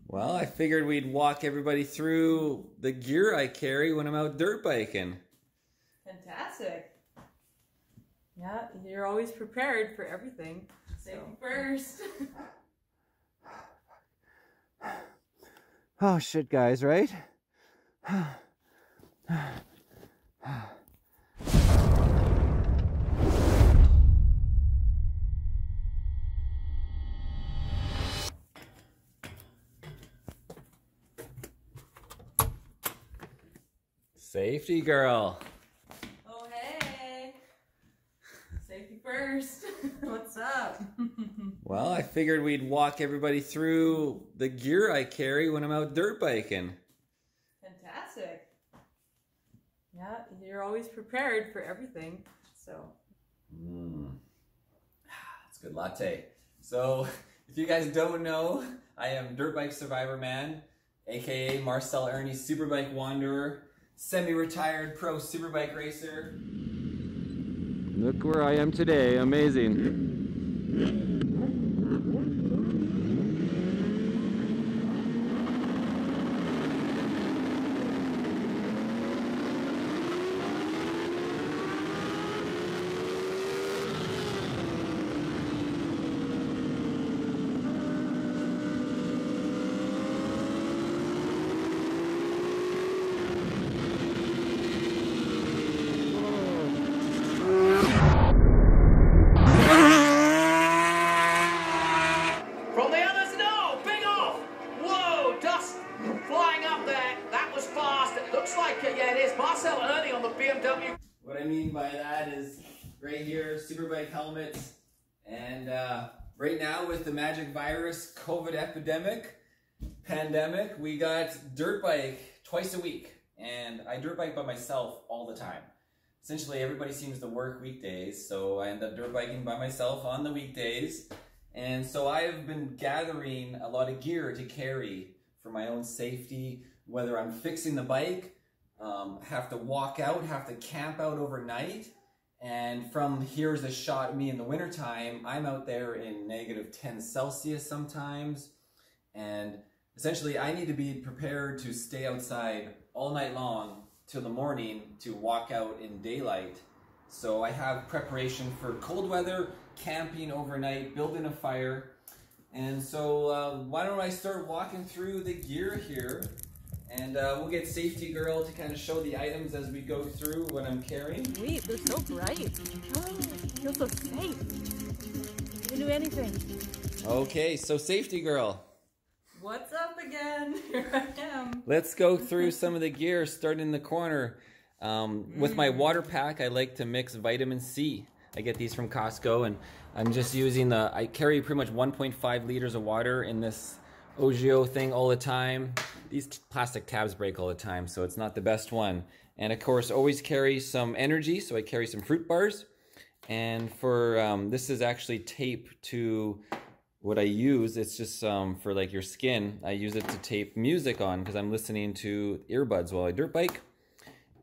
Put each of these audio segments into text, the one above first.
Well, I figured we'd walk everybody through the gear I carry when I'm out dirt biking. Fantastic. Yeah, you're always prepared for everything. Safety first. Oh shit, guys, right? Safety girl. Oh, hey. Safety first. What's up? Well, I figured we'd walk everybody through the gear I carry when I'm out dirt biking. Fantastic. Yeah, you're always prepared for everything, so. It's a good latte. So, if you guys don't know, I am Dirt Bike Survivor Man, aka Marcel Irnie, Superbike Wanderer, semi-retired pro superbike racer. Look where I am today, amazing. Yeah, it is. Marcel Irnie on the BMW. What I mean by that is right here, superbike helmets. And right now with the magic virus COVID pandemic, we got dirt bike twice a week. And I dirt bike by myself all the time. Essentially, everybody seems to work weekdays, so I end up dirt biking by myself on the weekdays. And so I've been gathering a lot of gear to carry for my own safety, whether I'm fixing the bike, have to walk out, have to camp out overnight. And from here's a shot of me in the wintertime, I'm out there in -10 Celsius sometimes. And essentially I need to be prepared to stay outside all night long till the morning to walk out in daylight. So I have preparation for cold weather, camping overnight, building a fire. And so why don't I start walking through the gear here, and we'll get Safety Girl to kind of show the items as we go through what I'm carrying. Sweet, they're so bright. Oh, I feel so safe. You can do anything. Okay, so Safety Girl. What's up again? Here I am. Let's go through some of the gear, starting in the corner. With my water pack, I like to mix vitamin C. I get these from Costco, and I'm just using I carry pretty much 1.5 liters of water in this Ogio thing all the time. These plastic tabs break all the time, so it's not the best one. And of course, always carry some energy, so I carry some fruit bars. And for, this is actually tape to what I use. It's just for like your skin. I use it to tape music on because I'm listening to earbuds while I dirt bike.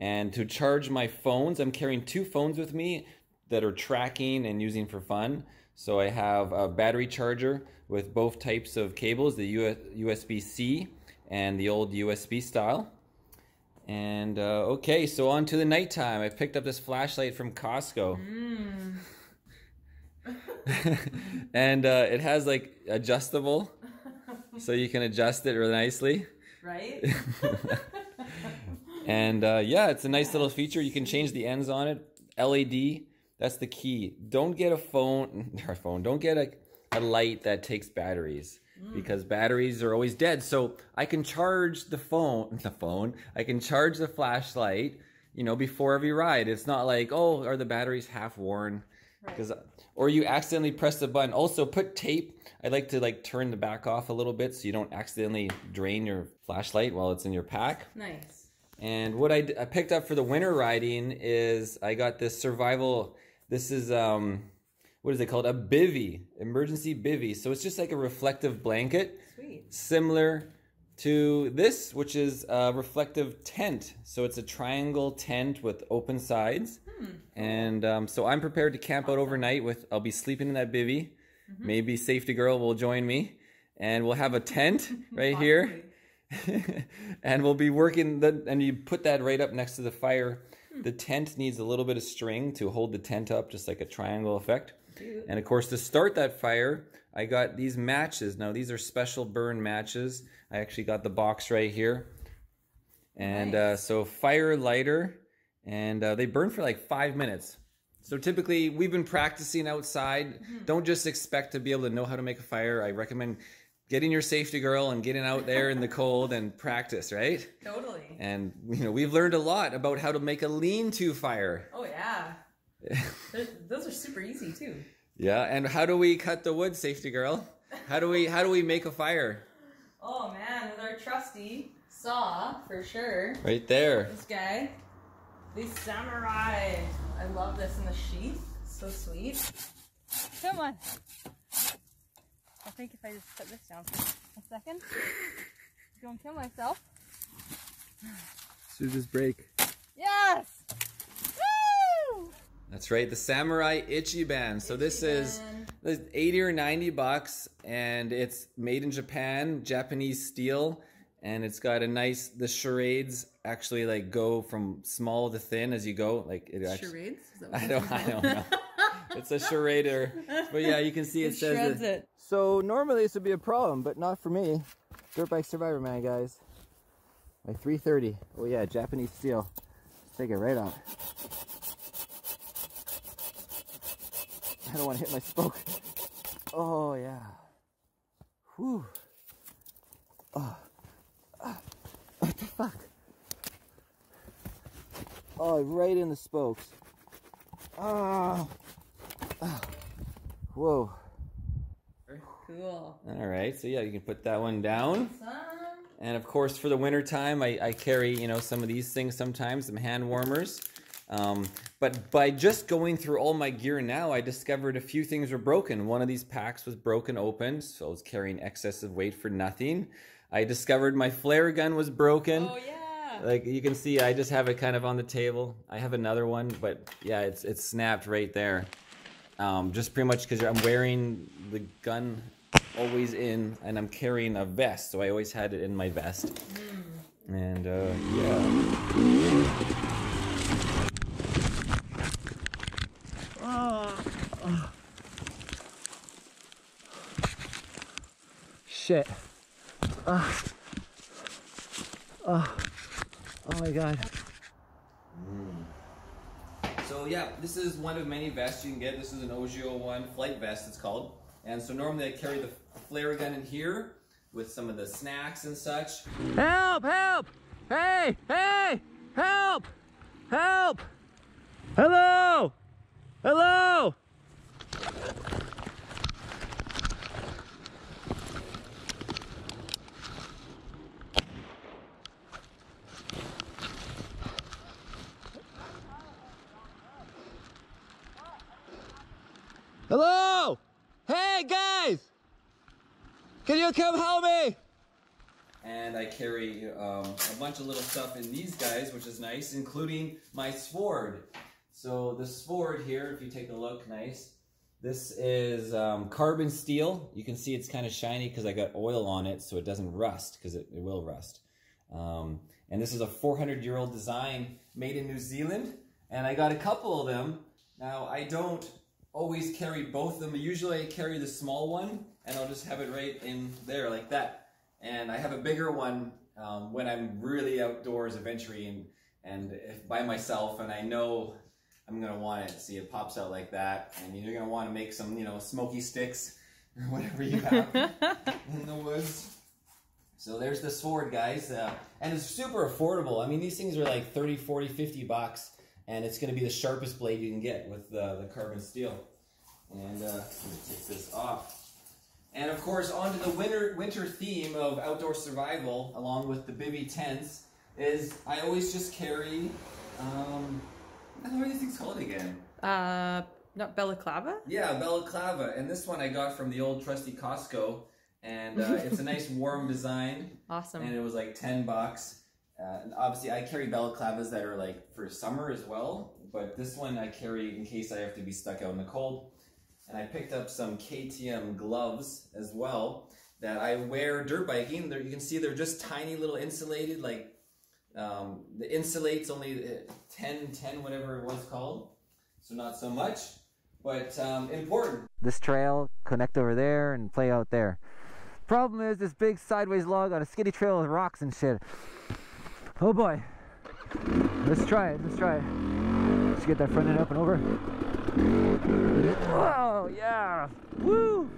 And to charge my phones, I'm carrying 2 phones with me that are tracking and using for fun. So I have a battery charger with both types of cables, the USB-C and the old USB style. And okay, so on to the nighttime. I picked up this flashlight from Costco. And it has like adjustable, so you can adjust it really nicely. Right? And yeah, it's a nice little feature. You can change the ends on it. LED, that's the key. Don't get a phone, don't get a light that takes batteries, because batteries are always dead. So I can charge the phone, I can charge the flashlight, you know, before every ride. It's not like, oh, are the batteries half worn? Because or you accidentally press the button. Also put tape. I like to like turn the back off a little bit so you don't accidentally drain your flashlight while it's in your pack. Nice. And what I picked up for the winter riding is I got this survival. This is what is it called? A bivvy, emergency bivvy. So it's just like a reflective blanket. Sweet. Similar to this, which is a reflective tent. So it's a triangle tent with open sides. And so I'm prepared to camp out overnight with, I'll be sleeping in that bivvy. Maybe Safety Girl will join me. and we'll have a tent right here. And we'll be working, and you put that right up next to the fire. The tent needs a little bit of string to hold the tent up, just like a triangle effect. And of course, to start that fire, I got these matches. Now, these are special burn matches. I actually got the box right here. And Nice. so fire lighter, and they burn for like 5 minutes. So typically, we've been practicing outside. Don't just expect to be able to know how to make a fire. I recommend getting your Safetygirl and getting out there in the cold and practice, right? Totally. And you know, we've learned a lot about how to make a lean-to fire. Oh yeah. Those are super easy too. Yeah, and how do we cut the wood, Safetygirl? How do we make a fire? Oh man, with our trusty saw for sure. Right there. This guy, the samurai. I love this in the sheath. So sweet. Come on. I think if I just put this down for a second, I'm gonna kill myself. Should just break. Yes! Woo! That's right, the Samurai Ichiban. So this is 80 or 90 bucks, and it's made in Japan, Japanese steel, and it's got a nice, the charades actually like go from small to thin as you go. Like it actually, Charades? Is that what I don't know. It's a charader. But yeah, you can see it says shreds it. So normally this would be a problem, but not for me. Dirt Bike Survivor Man, guys. By 330. Oh yeah, Japanese steel. Let's take it right off. I don't want to hit my spoke. Oh yeah. Whew. Oh. What the fuck? Oh, right in the spokes. Oh. Whoa. Cool. All right, so yeah, you can put that one down. Awesome. And of course, for the winter time, I carry, you know, some of these things sometimes, some hand warmers. But by just going through all my gear now, I discovered a few things were broken. One of these packs was broken open, so I was carrying excessive weight for nothing. I discovered my flare gun was broken. Oh yeah. Like you can see, I just have it kind of on the table. I have another one, but yeah, it's snapped right there. Just pretty much because I'm wearing the gun always in, and I'm carrying a vest, so I always had it in my vest. And yeah. Shit. Oh my god. So yeah, this is one of many vests you can get. This is an OG01 flight vest, it's called. And so normally I carry the flare gun in here with some of the snacks and such. Help! Help! Hey! Hey! Help! Help! Hello! Hello! Hello! Hey guys! Can you come help me? And I carry a bunch of little stuff in these guys, which is nice, including my sword. So the sword here, if you take a look, nice. This is carbon steel. You can see it's kind of shiny because I got oil on it so it doesn't rust, because it will rust. And this is a 400-year-old design made in New Zealand. And I got a couple of them. Now, I don't always carry both of them. Usually I carry the small one, and I'll just have it right in there like that. And I have a bigger one when I'm really outdoors adventuring and if by myself, and I know I'm gonna want it. See, it pops out like that, and you're gonna want to make some, you know, smoky sticks or whatever you have in the woods. So there's the sword, guys, and it's super affordable. I mean, these things are like 30, 40, 50 bucks, and it's gonna be the sharpest blade you can get with the carbon steel. And let me take this off. And of course, onto the winter theme of outdoor survival, along with the bivy tents, is I always just carry, what are these things called again? Not balaclava? Yeah, balaclava. And this one I got from the old trusty Costco, and it's a nice warm design. Awesome. And it was like 10 bucks. And obviously, I carry balaclavas that are like for summer as well, but this one I carry in case I have to be stuck out in the cold. And I picked up some Ktm gloves as well. that I wear dirt biking. There, you can see they're just tiny little insulated, like the insulate's only 10, whatever it was called. So not so much, but important. This trail, connect over there and play out there. Problem is this big sideways log on a skiddy trail with rocks and shit. Oh boy. Let's try it, let's try it. Let's get that front end up and over. Whoa, yeah, woo!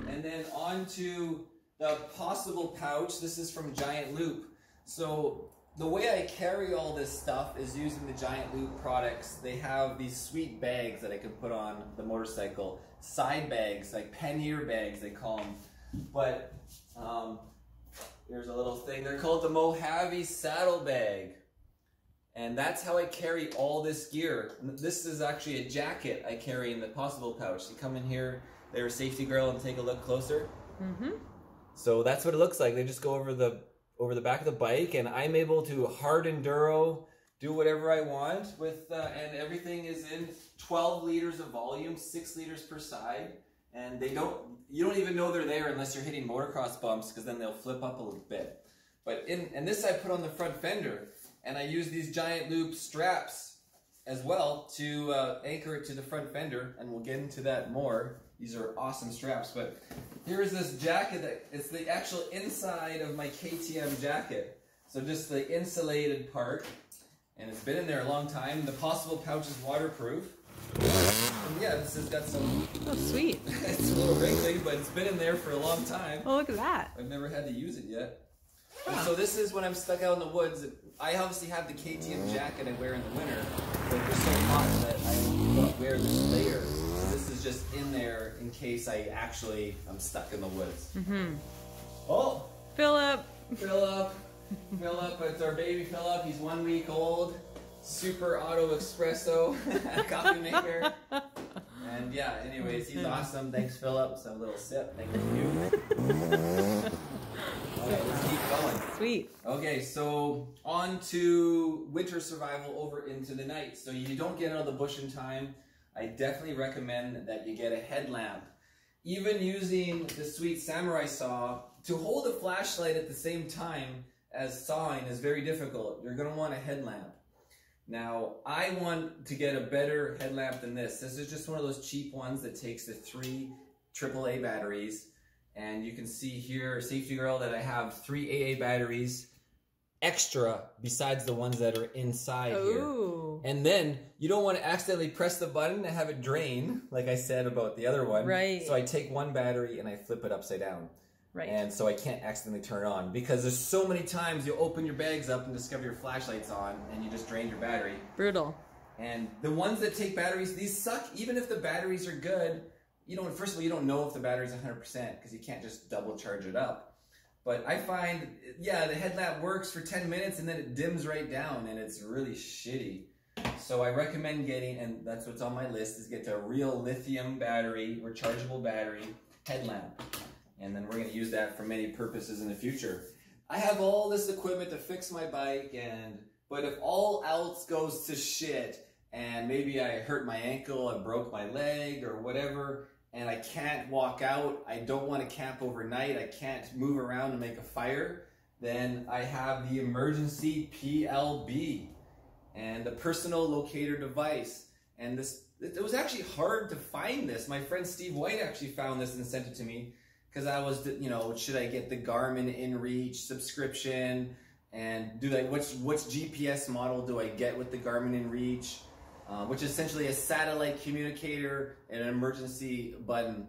And then on to the possible pouch. This is from Giant Loop. So the way I carry all this stuff is using the Giant Loop products. They have these sweet bags that I can put on the motorcycle. Side bags, like pannier bags they call them. But here's a little thing. They're called the Mojave Saddle Bag. And that's how I carry all this gear. This is actually a jacket I carry in the possible pouch. You come in here, they're a Safetygirl, and take a look closer. Mm-hmm. So that's what it looks like. They just go over the back of the bike, and I'm able to hard enduro, do whatever I want with, and everything is in 12 liters of volume, 6 liters per side. And you don't even know they're there unless you're hitting motocross bumps, because then they'll flip up a little bit. But and this I put on the front fender. And I use these Giant Loop straps as well to anchor it to the front fender, and we'll get into that more. These are awesome straps, but here's this jacket that it's the actual inside of my Ktm jacket. So just the insulated part, and it's been in there a long time. The possible pouch is waterproof. And yeah, this has got some... Oh, sweet. It's a little wrinkly, but it's been in there for a long time. Oh, look at that. I've never had to use it yet. And so this is when I'm stuck out in the woods. I obviously have the Ktm jacket I wear in the winter, but it's so hot that I don't wear this layer. So this is just in there in case I'm stuck in the woods. Mm-hmm. Oh! Philip! Philip! Philip, it's our baby Philip. He's 1 week old. Super auto espresso coffee maker. And yeah, anyways, he's awesome. Thanks, Philip. So a little sip. Thank you. Okay, let's keep going. Sweet. Okay, so on to winter survival over into the night. So you don't get out of the bush in time. I definitely recommend that you get a headlamp. Even using the sweet samurai saw, to hold a flashlight at the same time as sawing is very difficult. You're going to want a headlamp. Now, I want to get a better headlamp than this. This is just one of those cheap ones that takes the 3 AAA batteries. And you can see here, Safetygirl, that I have 3 AA batteries extra besides the ones that are inside here. And then you don't want to accidentally press the button and have it drain, like I said about the other one. Right. So I take one battery and I flip it upside down. Right. And so I can't accidentally turn it on, because there's so many times you open your bags up and discover your flashlight's on and you just drained your battery. Brutal. And the ones that take batteries, these suck. Even if the batteries are good, first of all, you don't know if the battery's 100% because you can't just double charge it up. But I find, yeah, the headlamp works for 10 minutes and then it dims right down and it's really shitty. So I recommend getting, and that's what's on my list, is get a real lithium battery, rechargeable battery headlamp. And then we're going to use that for many purposes in the future. I have all this equipment to fix my bike, but if all else goes to shit, and maybe I hurt my ankle, I broke my leg or whatever, and I can't walk out, I don't want to camp overnight, I can't move around and make a fire, then I have the emergency PLB and the personal locator device. And it was actually hard to find this. My friend Steve White actually found this and sent it to me, because I was, should I get the Garmin InReach subscription, and which GPS model do I get with the Garmin InReach? Which is essentially a satellite communicator and an emergency button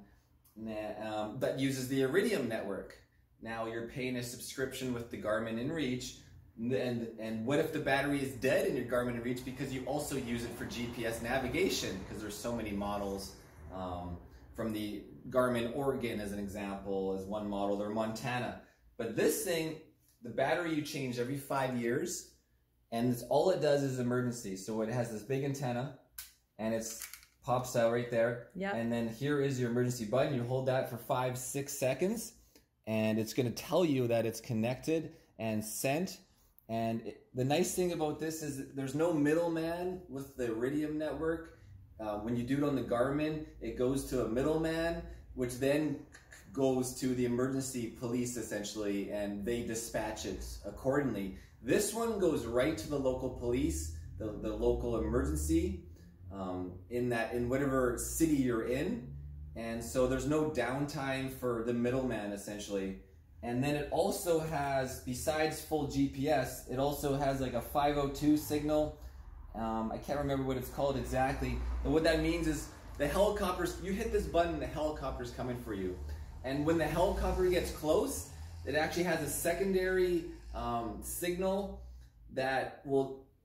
that uses the Iridium network. Now you're paying a subscription with the Garmin InReach, and what if the battery is dead in your Garmin InReach because you also use it for GPS navigation, because there's so many models, from the Garmin Oregon as an example, as one model, or Montana. But this thing, the battery you change every 5 years, and all it does is emergency. So it has this big antenna, and it pops out right there. Yep. And then here is your emergency button. You hold that for 5-6 seconds, and it's going to tell you that it's connected and sent. And the nice thing about this is that there's no middleman with the Iridium network. When you do it on the Garmin, it goes to a middleman, which then goes to the emergency police essentially, and they dispatch it accordingly. This one goes right to the local police, the local emergency, in whatever city you're in. And so there's no downtime for the middleman essentially. And then it also has, besides full GPS, it also has like a 502 signal. I can't remember what it's called exactly. But what that means is the helicopters, you hit this button, the helicopter's coming for you. And when the helicopter gets close, it actually has a secondary signal that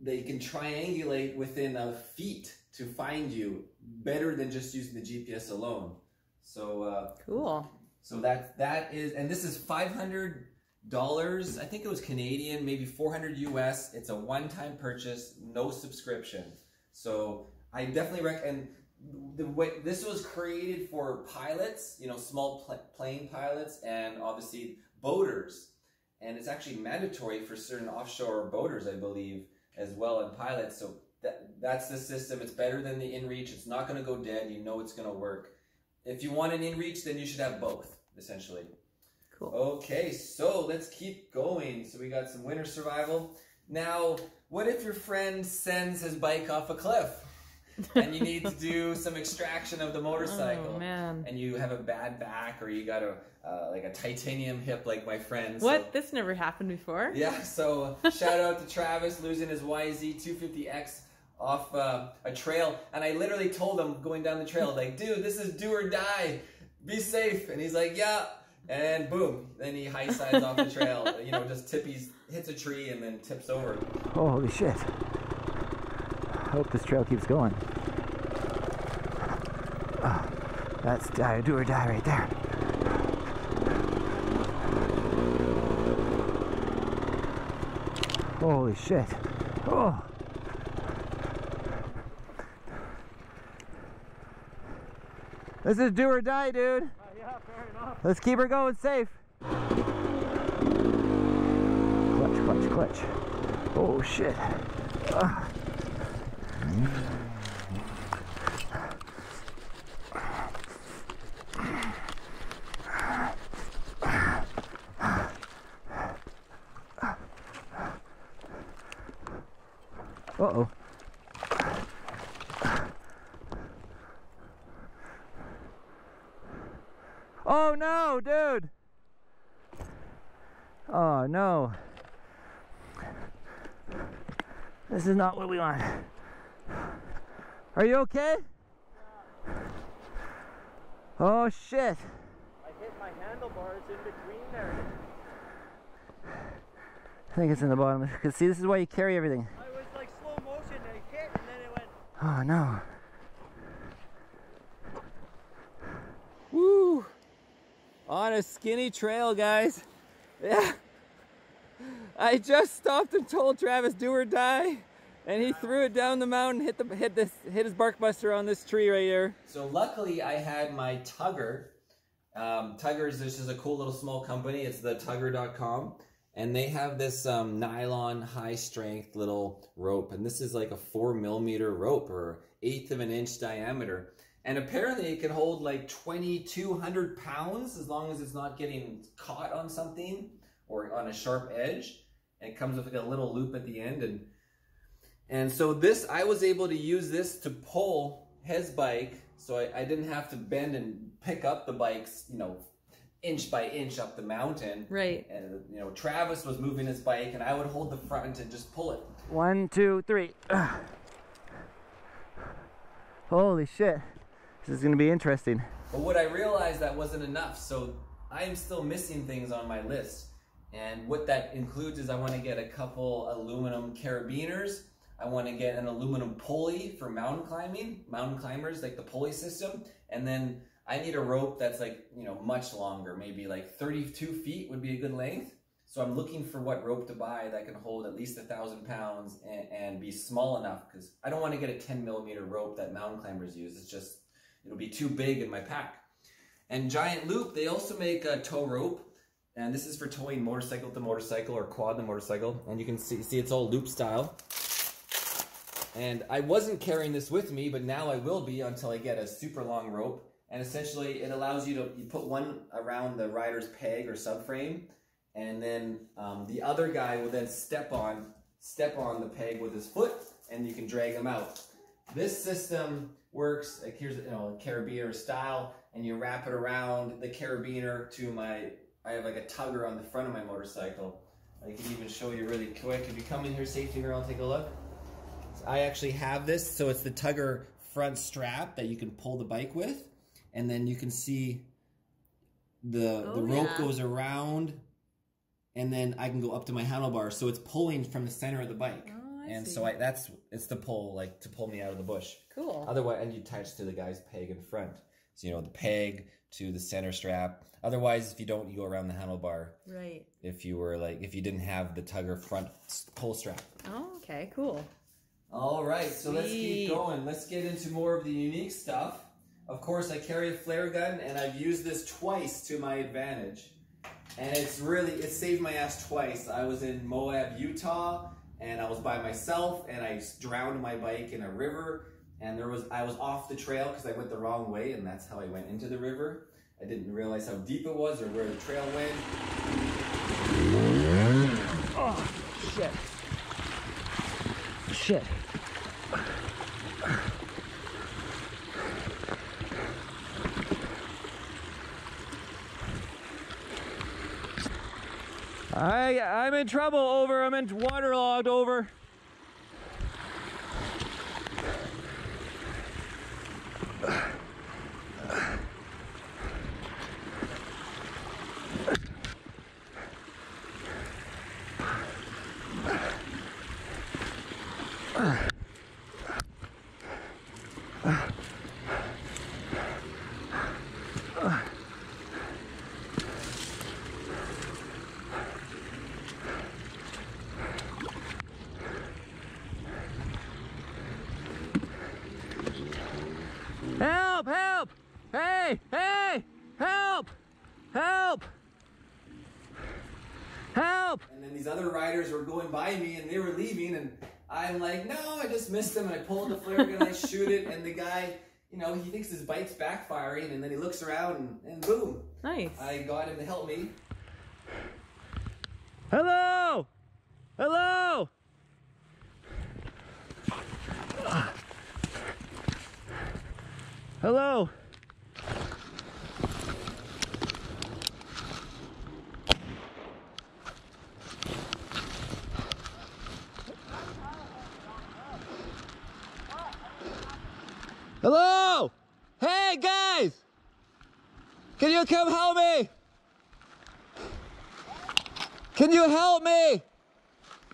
they can triangulate within feet to find you, better than just using the GPS alone. So cool. So that is, and this is $500. I think it was Canadian, maybe 400 US. It's a one-time purchase, no subscription. So I definitely recommend. The way this was created for pilots, you know, small plane pilots, and obviously boaters. And it's actually mandatory for certain offshore boaters, I believe, as well, and pilots. So that's the system. It's better than the InReach. It's not going to go dead. You know it's going to work. If you want an InReach, then you should have both, essentially. Cool. Okay, so let's keep going. So we got some winter survival. Now, what if your friend sends his bike off a cliff? And you need to do some extraction of the motorcycle. Oh, man. And you have a bad back, or you got like a titanium hip like my friend. What? So, this never happened before? yeah, so shout out to Travis losing his YZ250X off a trail. And I literally told him going down the trail, like, dude, this is do or die. Be safe. And he's like, yeah. And boom, then he high sides off the trail. You know, just hits a tree and then tips over. Holy shit. I hope this trail keeps going. Oh, that's do or die right there. Holy shit. Oh. This is do or die, dude. Yeah, fair enough. Let's keep her going safe. Clutch, clutch, clutch. Oh shit. Uh-oh. Oh no, dude! Oh no. This is not what we want. Are you okay? Yeah. Oh shit. I hit my handlebars in between there. I think it's in the bottom. Because see, this is why you carry everything. I was like slow motion, I hit and then it went. Oh no. Woo! On a skinny trail, guys. Yeah. I just stopped and told Travis do or die, and he threw it down the mountain, hit his bark buster on this tree right here. So luckily I had my Tugger. Tugger's this is a cool little small company. It's the Tugger.com, and they have this nylon high strength little rope, and this is like a 4mm rope or 1/8 of an inch diameter. And apparently it can hold like 2,200 pounds as long as it's not getting caught on something or on a sharp edge. And it comes with like a little loop at the end. And so this, I was able to use this to pull his bike. So I didn't have to bend and pick up the bikes, you know, inch by inch up the mountain. Right. And, you know, Travis was moving his bike and I would hold the front and just pull it. 1, 2, 3. Holy shit. This is gonna be interesting. But what I realized, that wasn't enough. So I am still missing things on my list. And what that includes is I want to get a couple aluminum carabiners. I want to get an aluminum pulley for mountain climbers, like the pulley system. And then I need a rope that's like, you know, much longer, maybe like 32 feet would be a good length. So I'm looking for what rope to buy that can hold at least 1,000 pounds and be small enough, because I don't want to get a 10mm rope that mountain climbers use. It's just, it'll be too big in my pack. And Giant Loop, they also make a tow rope. And this is for towing motorcycle to motorcycle or quad to motorcycle. And you can see it's all loop style. And I wasn't carrying this with me, but now I will be until I get a super long rope. and essentially it allows you put one around the rider's peg or subframe, and then the other guy will then step on the peg with his foot, and you can drag him out. This system works like here's a carabiner style, and you wrap it around the carabiner to I have like a tugger on the front of my motorcycle. I can even show you really quick. If you come in here, Safetygirl, take a look. So I actually have this, so it's the tugger front strap that you can pull the bike with, and then you can see the rope goes around, and then I can go up to my handlebar, so it's pulling from the center of the bike. Oh, and see. so it's the pull, like to pull me out of the bush. Cool. Otherwise, and you attach to the guy's peg in front. So the peg to the center strap. Otherwise, if you don't, you go around the handlebar. Right. If you didn't have the tugger front pull strap. Oh, okay, cool. All right, so let's keep going. Let's get into more of the unique stuff. Of course, I carry a flare gun, and I've used this twice to my advantage. And it saved my ass twice. I was in Moab, Utah, and I was by myself, and I drowned my bike in a river. And I was off the trail because I went the wrong way, and that's how I went into the river. I didn't realize how deep it was or where the trail went. Oh, shit. Shit. I'm in trouble, over. I'm in waterlogged, over. Help! Help! Hey! Hey! Help! Help! Help! And then these other riders were going by me, and they were leaving, and I'm like, no, I just missed them, and I pull the flare gun, and I shoot it, and the guy, he thinks his bike's backfiring, and then he looks around, and boom. Nice. I got him to help me. Hello! Hello! Hello! Hello! Hey guys! Can you come help me? Can you help me?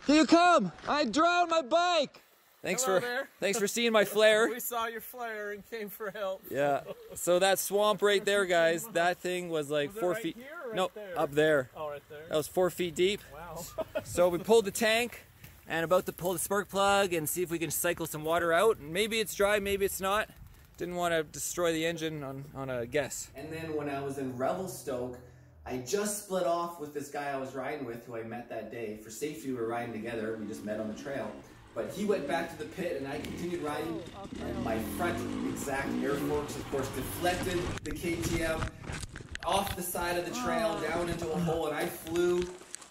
Can you come? I drowned my bike! Thanks for seeing my flare. We saw your flare and came for help. Yeah. So that swamp right there, guys, that thing was like 4 feet. Here or right no, there? up there. Oh, right there. That was 4 feet deep. Wow. So we pulled the tank and about to pull the spark plug and see if we can cycle some water out. Maybe it's dry, maybe it's not. Didn't want to destroy the engine on a guess. And then when I was in Revelstoke, I just split off with this guy I was riding with, who I met that day. For safety, we were riding together. We just met on the trail. But he went back to the pit, and I continued riding. And my front exact air forks, of course, deflected the KTM off the side of the trail down into a hole, and I flew.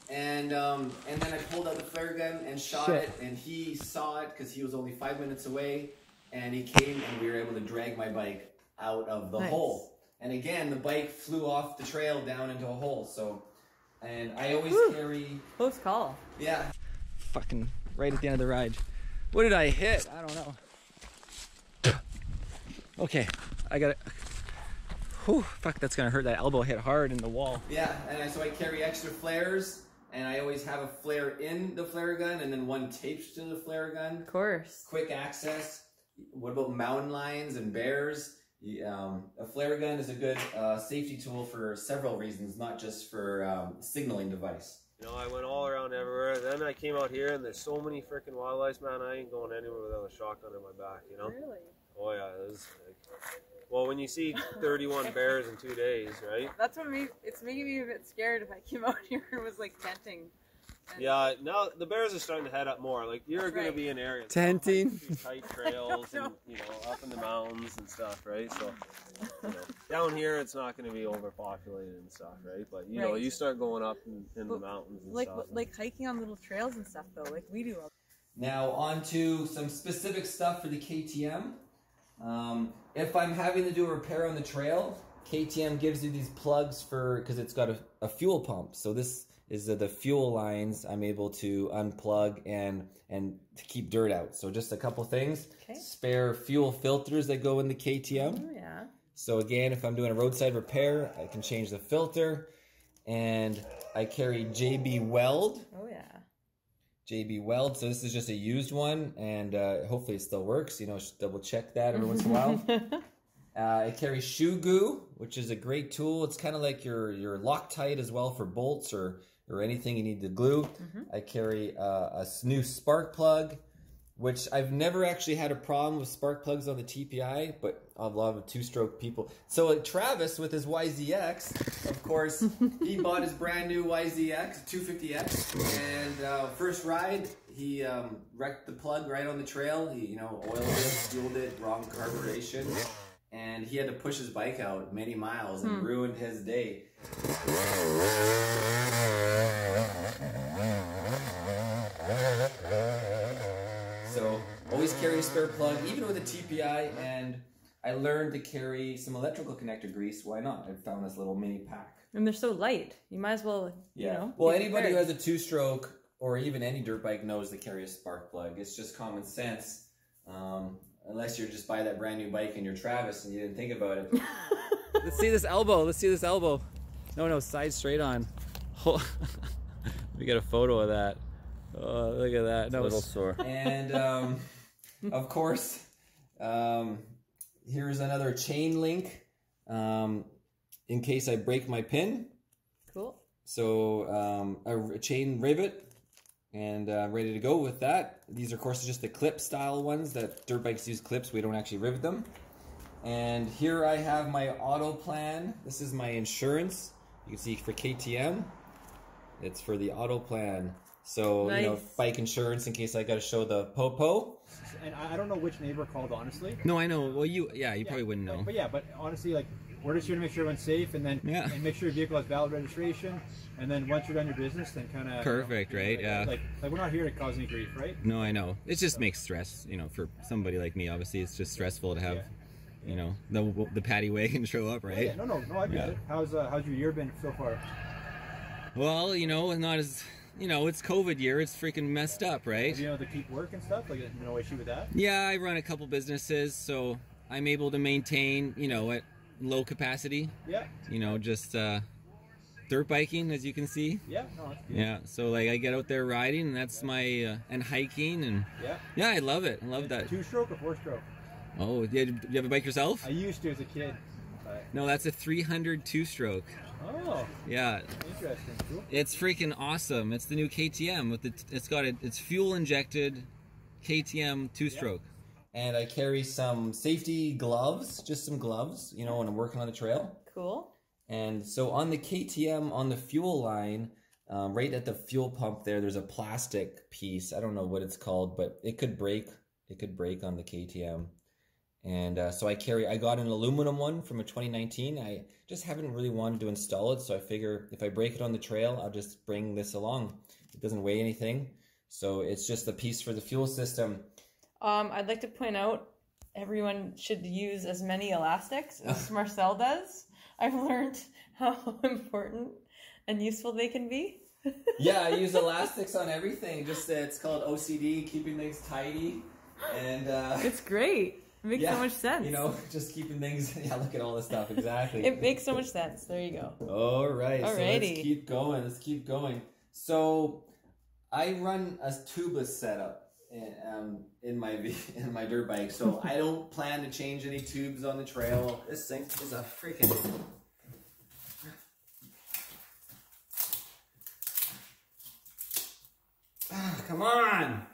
And then I pulled out the flare gun and shot it, and he saw it because he was only 5 minutes away. And he came, and we were able to drag my bike out of the hole. And again, the bike flew off the trail down into a hole. So, and I always carry... Close call. Yeah. Fucking right at the end of the ride. What did I hit? I don't know. Okay, I got it. Whew, fuck, that's gonna hurt. That elbow hit hard in the wall. Yeah, and so I carry extra flares, and I always have a flare in the flare gun, and then one taped to the flare gun. Of course. Quick access. What about mountain lions and bears? A flare gun is a good safety tool for several reasons, not just for signaling device. I went all around everywhere. Then I came out here, and there's so many freaking wildlife, man. I ain't going anywhere without a shotgun in my back, Really? Oh yeah, it was like, well, when you see 31 bears in 2 days, right? That's what it's making me a bit scared if I came out here and was like tenting Yeah, now the bears are starting to head up more. Like you're going to be in areas tenting, tight trails, and up in the mountains and stuff, right? So down here it's not going to be overpopulated and stuff, right? But you know, you start going up in the mountains and stuff. Like hiking on little trails and stuff, though, like we do. Now on to some specific stuff for the KTM. If I'm having to do a repair on the trail, KTM gives you these plugs because it's got a fuel pump. So this is the fuel lines I'm able to unplug and to keep dirt out. So just a couple things. Okay. Spare fuel filters that go in the KTM. Oh, yeah. So again, if I'm doing a roadside repair, I can change the filter. And I carry JB Weld. Oh, yeah. JB Weld. So this is just a used one, and hopefully it still works. You know, double check that every once in a while. I carry shoe goo, which is a great tool. It's kind of like your Loctite as well for bolts or anything you need to glue. I carry a new spark plug, which I've never actually had a problem with spark plugs on the TPI, but a lot of two-stroke people. So Travis with his YZX, of course, he bought his brand new YZX 250X, and first ride, he wrecked the plug right on the trail. He, oiled it, fueled it, wrong carburation, and he had to push his bike out many miles and ruined his day. So always carry a spare plug, even with a TPI, and I learned to carry some electrical connector grease. Why not? I found this little mini pack. And they're so light. You might as well, Well, anybody who has a two-stroke or even any dirt bike knows to carry a spark plug. It's just common sense. Unless you're just buy that brand new bike and you're Travis and you didn't think about it. Let's see this elbow. Let's see this elbow. No, side straight on. We got a photo of that. Oh, look at that. No, a little sore. And of course, here's another chain link in case I break my pin. Cool. So a chain rivet, and ready to go with that. These are, of course, just the clip style ones that dirt bikes use clips. We don't actually rivet them. And here I have my auto plan. This is my insurance. You can see for KTM, it's for the auto plan. So, nice. Bike insurance in case I got to show the popo. And I don't know which neighbor called, honestly. No, I know. Well, you probably wouldn't know. But honestly, like, we're just here to make sure everyone's safe, and then and make sure your vehicle has valid registration. And then once you're done your business, then kind of perfect, right? Yeah. Like we're not here to cause any grief, right? No, I know. It just makes stress, for somebody like me. Obviously, it's just stressful to have, the paddy wagon show up, right? Yeah, no, I get it. How's your year been so far? Well, not as. It's COVID year. It's freaking messed up, right? Have you able to keep work and stuff? Like, no issue with that? Yeah, I run a couple businesses, so I'm able to maintain, at low capacity. Yeah. Just dirt biking, as you can see. Yeah, no, that's good. Yeah, so like I get out there riding, and that's my and hiking, and yeah, I love it. I love that. 2-stroke or 4-stroke? Oh, do you have a bike yourself? I used to as a kid. But... No, that's a 300 2-stroke. Oh. Yeah. Interesting. Cool. It's freaking awesome. It's the new KTM with it's fuel injected KTM 2-stroke. Yeah. And I carry some safety gloves, just some gloves, when I'm working on the trail. Cool. And so on the KTM, on the fuel line, right at the fuel pump there's a plastic piece. I don't know what it's called, but it could break. It could break on the KTM. And so I got an aluminum one from a 2019. I just haven't really wanted to install it, so I figure if I break it on the trail, I'll just bring this along. It doesn't weigh anything, so it's just a piece for the fuel system. I'd like to point out everyone should use as many elastics as Marcel does. I've learned how important and useful they can be. Yeah, I use elastics on everything. Just it's called OCD, keeping things tidy, and it's great. It makes so much sense. Just keeping things. Yeah, look at all this stuff. Exactly. It makes so much sense. There you go. All right. Alrighty. So let's keep going. Let's keep going. So I run a tubeless setup in my dirt bike. So I don't plan to change any tubes on the trail. This thing is a freaking. Come on.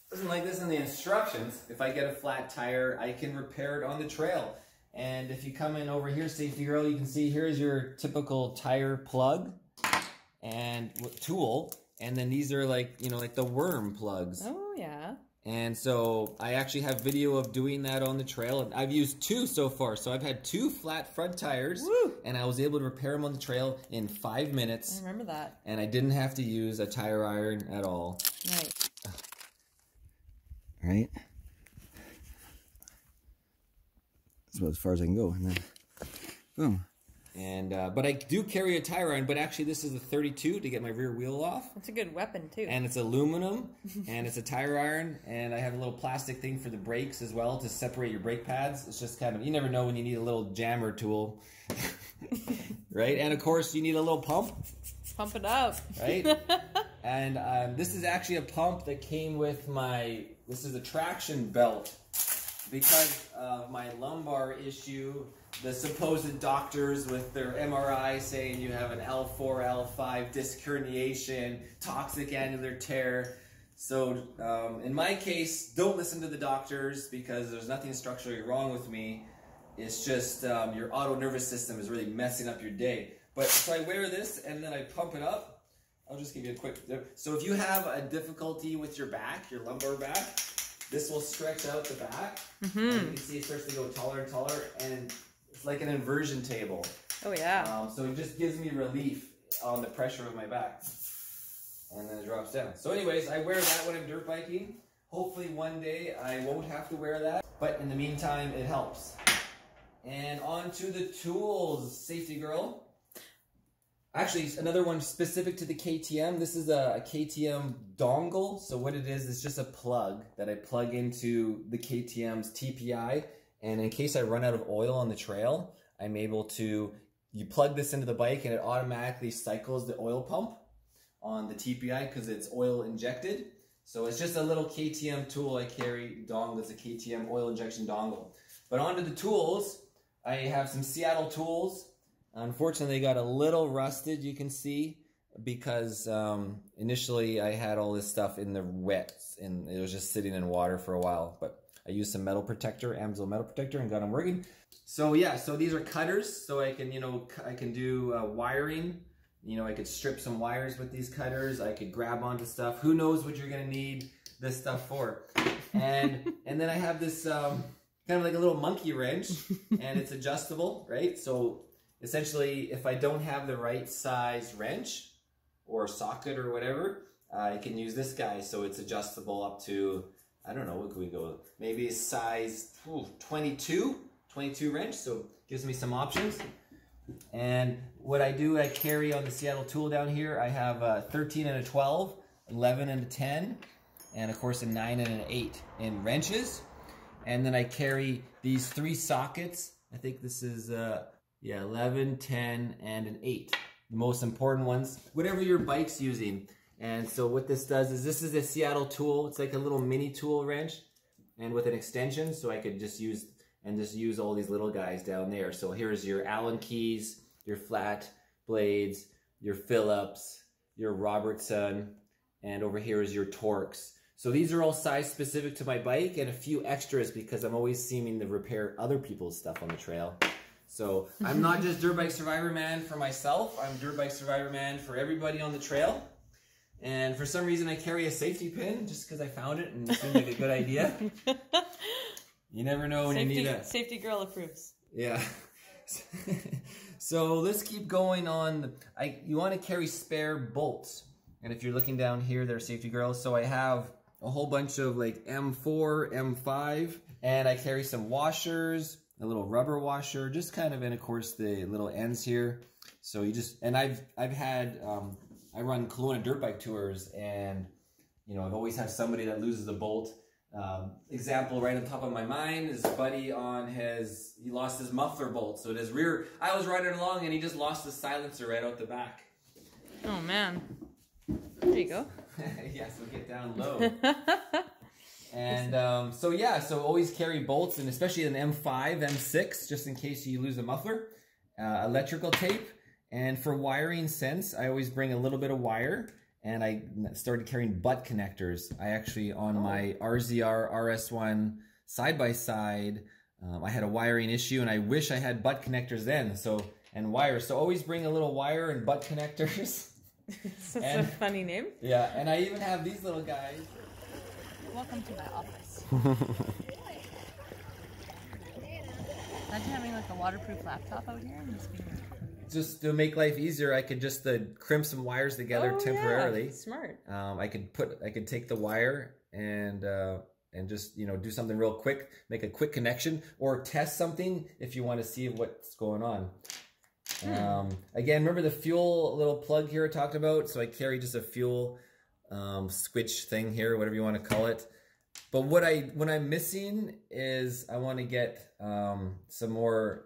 Doesn't like this in the instructions. If I get a flat tire, I can repair it on the trail. And if you come in over here, Safetygirl, you can see here's your typical tire plug. and tool, and then these are like, you know, like the worm plugs. Oh yeah. And so I actually have video of doing that on the trail, and I've used 2 so far. So I've had 2 flat front tires. Woo! And I was able to repair them on the trail in 5 minutes. I remember that. And I didn't have to use a tire iron at all. Nice. Right? That's about as far as I can go. And then, boom. And but I do carry a tire iron, but actually this is a 32 to get my rear wheel off. It's a good weapon too. And it's aluminum, and it's a tire iron, and I have a little plastic thing for the brakes as well to separate your brake pads. It's just kind of, you never know when you need a little jammer tool. Right? And of course you need a little pump. Pump it up. Right? And this is actually a pump that came with my, this is a traction belt. Because of my lumbar issue, the supposed doctors with their MRI saying you have an L4, L5 disc herniation, toxic annular tear. So in my case, don't listen to the doctors because there's nothing structurally wrong with me. It's just your auto nervous system is really messing up your day. But so I wear this and then I pump it up. I'll just give you a quick, so if you have a difficulty with your back, your lumbar back, this will stretch out the back. And you can see it starts to go taller and taller, and it's like an inversion table. Oh yeah. So it just gives me relief on the pressure of my back. And then it drops down. So anyways, I wear that when I'm dirt biking. Hopefully one day I won't have to wear that, but in the meantime it helps. And on to the tools, Safetygirl. Actually, another one specific to the KTM. This is a Ktm Dongle. So what it is just a plug that I plug into the KTM's TPI. And in case I run out of oil on the trail, I'm able to, you plug this into the bike and it automatically cycles the oil pump on the TPI because it's oil injected. So it's just a little KTM tool I carry, dongle. It's a KTM oil injection dongle. But onto the tools, I have some Seattle tools. Unfortunately, they got a little rusted, you can see, because initially I had all this stuff in the wet, and it was just sitting in water for a while. But I used some metal protector, AMSOIL metal protector, and got them working. So yeah, so these are cutters, so I can, you know, I can do wiring. You know, I could strip some wires with these cutters. I could grab onto stuff. Who knows what you're gonna need this stuff for? And then I have this kind of like a little monkey wrench, and it's adjustable, right? So essentially, if I don't have the right size wrench or socket or whatever, I can use this guy. So it's adjustable up to, I don't know, what could we go with? Maybe size 22 wrench. So gives me some options. And what I do, I carry on the Seattle tool down here. I have a 13 and a 12, 11 and a 10, and of course a 9 and an 8 in wrenches. And then I carry these 3 sockets. I think this is, yeah, 11, 10, and an 8. The most important ones, whatever your bike's using. And so what this does is, this is a Seattle tool. It's like a little mini tool wrench, and with an extension, so I could just use all these little guys down there. So here's your Allen keys, your flat blades, your Phillips, your Robertson, and over here is your Torx. So these are all size specific to my bike, and a few extras because I'm always seeming to repair other people's stuff on the trail. So I'm not just Dirt Bike Survivor Man for myself, I'm Dirt Bike Survivor Man for everybody on the trail. And for some reason I carry a safety pin just because I found it and it seemed like a good idea. You never know when you need a... Safetygirl approves. Yeah. So let's keep going on. You want to carry spare bolts. And if you're looking down here, there's Safetygirl. So I have a whole bunch of like M4, M5, and I carry some washers, a little rubber washer, just kind of, and of course the little ends here. So you just, and I've had, I run Kelowna dirt bike tours, and you know, I've always had somebody that loses a bolt. Example right on top of my mind is a buddy on his, he lost his muffler bolt. So his rear, I was riding along and he just lost the silencer right out the back. Oh man. There you go. Yeah, so get down low. And so yeah, so always carry bolts, and especially an M5, M6, just in case you lose a muffler. Electrical tape, and for wiring sense, I always bring a little bit of wire, and I started carrying butt connectors. I actually, on my RZR RS1 side-by-side, I had a wiring issue, and I wish I had butt connectors then, so, and wires. So always bring a little wire and butt connectors. It's a funny name. Yeah, and I even have these little guys. Welcome to my office. Imagine having like a waterproof laptop out here and just to make life easier, I could just crimp some wires together temporarily. Yeah. Smart. I could take the wire and just, you know, do something real quick, make a quick connection, or test something if you want to see what's going on. Again, remember the fuel little plug here I talked about? So I carry just a fuel switch thing here, whatever you want to call it. But what I'm missing is I want to get some more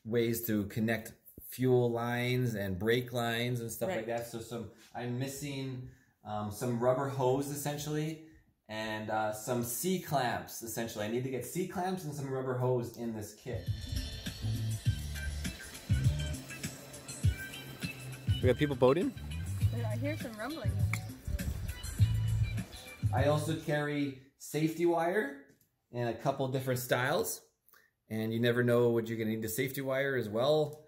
ways to connect fuel lines and brake lines and stuff like that. So I'm missing some rubber hose essentially, and some C-clamps essentially. I need to get C-clamps and some rubber hose in this kit. We got people boating? I hear some rumbling. I also carry safety wire in a couple different styles. And you never know what you're going to need. The safety wire as well.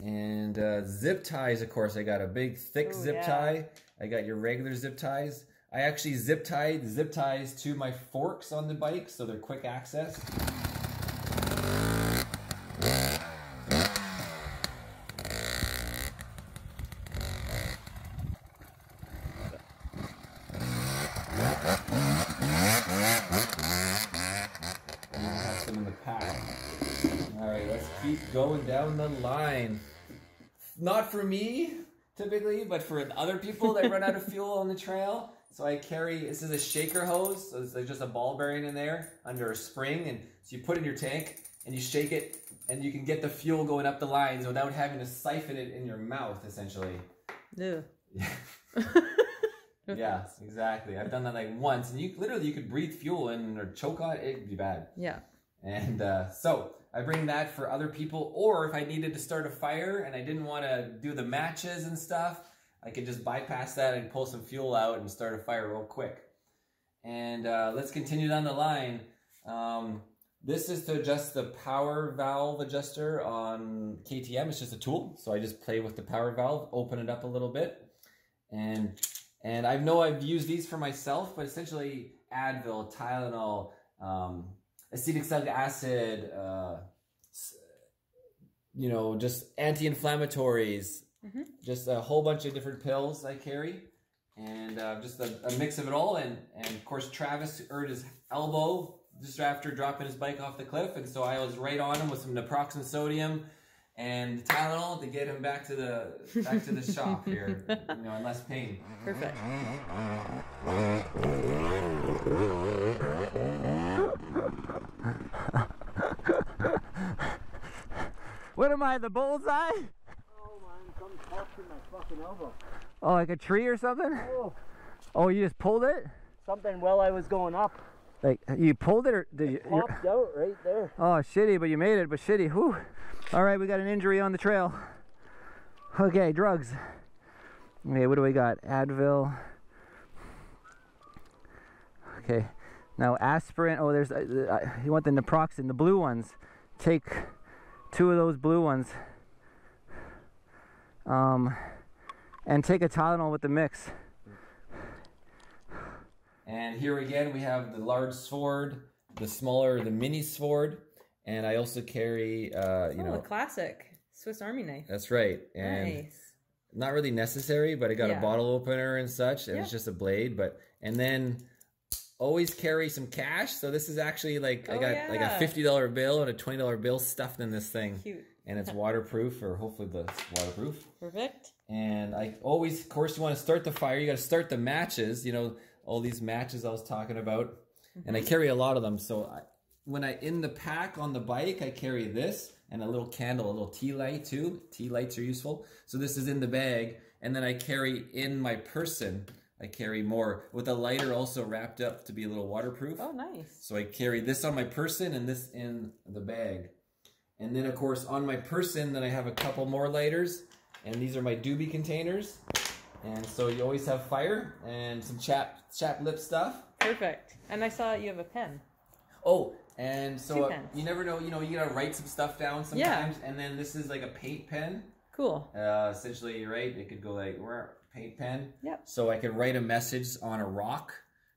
And zip ties, of course. I got a big, thick zip tie. I got your regular zip ties. I actually zip ties to my forks on the bike, so they're quick access. Going down the line. Not for me, typically, but for other people that run out of fuel on the trail. So I carry, this is a shaker hose, so there's just a ball bearing in there under a spring, and so you put it in your tank, and you shake it, and you can get the fuel going up the lines without having to siphon it in your mouth, essentially. Yeah. Yeah, exactly. I've done that like once, and you could breathe fuel in or choke on it, it'd be bad. Yeah. And so I bring that for other people, or if I needed to start a fire and I didn't want to do the matches and stuff, I could just bypass that and pull some fuel out and start a fire real quick. And let's continue down the line. This is to adjust the power valve adjuster on KTM. It's just a tool, so I just play with the power valve, open it up a little bit. And I know I've used these for myself, but essentially Advil, Tylenol, acetic salicylic acid, you know, just anti-inflammatories, just a whole bunch of different pills I carry, and just a mix of it all. And of course, Travis hurt his elbow just after dropping his bike off the cliff, and so I was right on him with some naproxen sodium and Tylenol to get him back to the shop here, you know, in less pain. Perfect. What am I, the bullseye? Oh man, something popped in my fucking elbow. Oh, like a tree or something? Oh, you just pulled it? Something while I was going up. Like, you pulled it or did you? Popped out right there. Oh, shitty, but you made it, but shitty. Whew. All right, we got an injury on the trail. Okay, drugs. Okay, what do we got? Advil. Okay, now aspirin. Oh, there's, you want the naproxen, the blue ones. Take 2 of those blue ones. And take a Tylenol with the mix. And here again, we have the large sword, the mini sword, and I also carry, you know, a classic Swiss Army knife. That's right. And nice. Not really necessary, but I got a bottle opener and such, and it's just a blade. And then always carry some cash. So this is actually like, I got like a $50 bill and a $20 bill stuffed in this thing. Cute. And it's waterproof, or hopefully it's waterproof. Perfect. And I always, of course, you want to start the fire. You got to start the matches, you know, all these matches I was talking about. And I carry a lot of them. So in the pack on the bike, I carry this and a little candle, a little tea light too. Tea lights are useful. So this is in the bag. And then I carry in my person, I carry more with a lighter also wrapped up to be a little waterproof. Oh, nice. So I carry this on my person and this in the bag. And then of course on my person, then I have a couple more lighters, and these are my doobie containers. And so you always have fire and some chap lip stuff. Perfect. And I saw you have a pen. Oh, and so pens. you never know, you know, you gotta write some stuff down sometimes. And then this is like a paint pen. Cool. Essentially, right, it could go like, paint pen. Yep. So I could write a message on a rock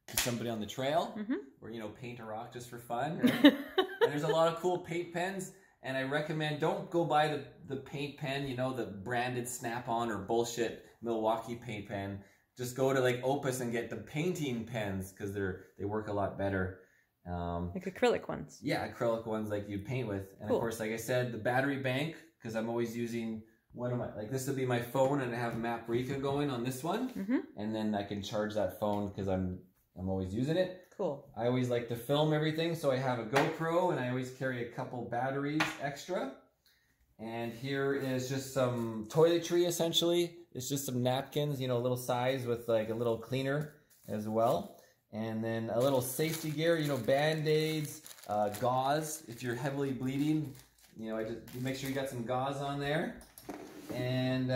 to somebody on the trail, or, you know, paint a rock just for fun. Right? And there's a lot of cool paint pens, and I recommend don't go buy the paint pen, you know, the branded Snap-on or bullshit Milwaukee paint pen. Just go to like Opus and get the painting pens because they work a lot better. Like acrylic ones. Yeah, acrylic ones like you paint with. And cool. Of course, like I said, the battery bank, because I'm always using one of my, like this would be my phone, and I have Maprika going on this one, and then I can charge that phone because I'm always using it. Cool. I always like to film everything, so I have a GoPro, and I always carry a couple batteries extra. And here is just some toiletry, essentially. It's just some napkins, you know, a little size with like a little cleaner as well. And then a little safety gear, you know, Band-Aids, gauze. If you're heavily bleeding, you know, you make sure you got some gauze on there. And